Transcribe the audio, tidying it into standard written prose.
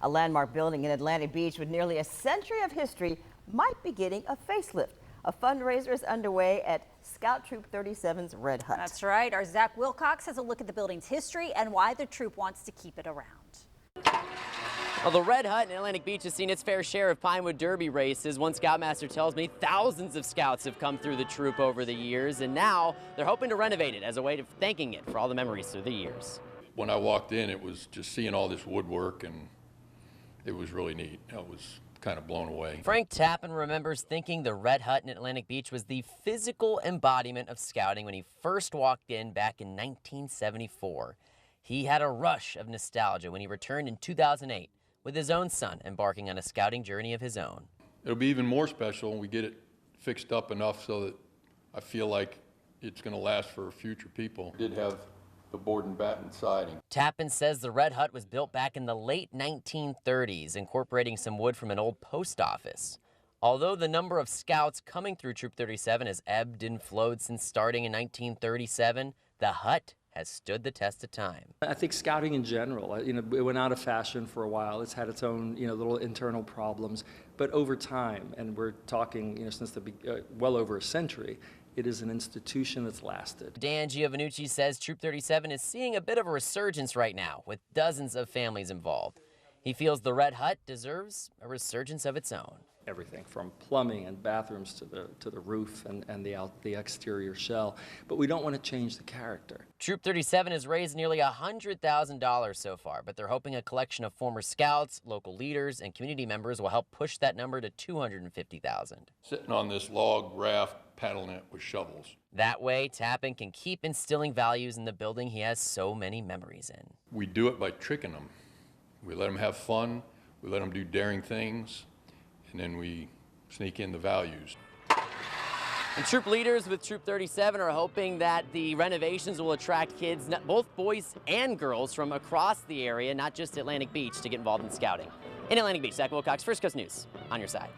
A landmark building in Atlantic Beach with nearly a century of history might be getting a facelift. A fundraiser is underway at Scout Troop 37's Red Hut. That's right. Our Zach Wilcox has a look at the building's history and why the troop wants to keep it around. Well, the Red Hut in Atlantic Beach has seen its fair share of Pinewood Derby races. One Scoutmaster tells me thousands of Scouts have come through the troop over the years, and now they're hoping to renovate it as a way of thanking it for all the memories through the years. When I walked in, it was just seeing all this woodwork, and it was really neat. I was kind of blown away. Frank Tappan remembers thinking the Red Hut in Atlantic Beach was the physical embodiment of scouting when he first walked in back in 1974. He had a rush of nostalgia when he returned in 2008 with his own son embarking on a scouting journey of his own. It'll be even more special when we get it fixed up enough so that I feel like it's going to last for future people. It did have the board and batten siding. Tappan says the Red Hut was built back in the late 1930s, incorporating some wood from an old post office. Although the number of Scouts coming through Troop 37 has ebbed and flowed since starting in 1937, the hut has stood the test of time. I think scouting in general, it went out of fashion for a while. It's had its own, little internal problems. But over time, and we're talking, since well over a century, it is an institution that's lasted. Dan Giovannucci says Troop 37 is seeing a bit of a resurgence right now, with dozens of families involved. He feels the Red Hut deserves a resurgence of its own. Everything from plumbing and bathrooms to the roof and the exterior shell, but we don't want to change the character. Troop 37 has raised nearly $100,000 so far, but they're hoping a collection of former Scouts, local leaders, and community members will help push that number to $250,000. Sitting on this log raft, paddling it with shovels. That way, Tappan can keep instilling values in the building he has so many memories in. We do it by tricking them. We let them have fun, we let them do daring things, and then we sneak in the values. And troop leaders with Troop 37 are hoping that the renovations will attract kids, both boys and girls, from across the area, not just Atlantic Beach, to get involved in scouting. In Atlantic Beach, Zach Wilcox, First Coast News, on your side.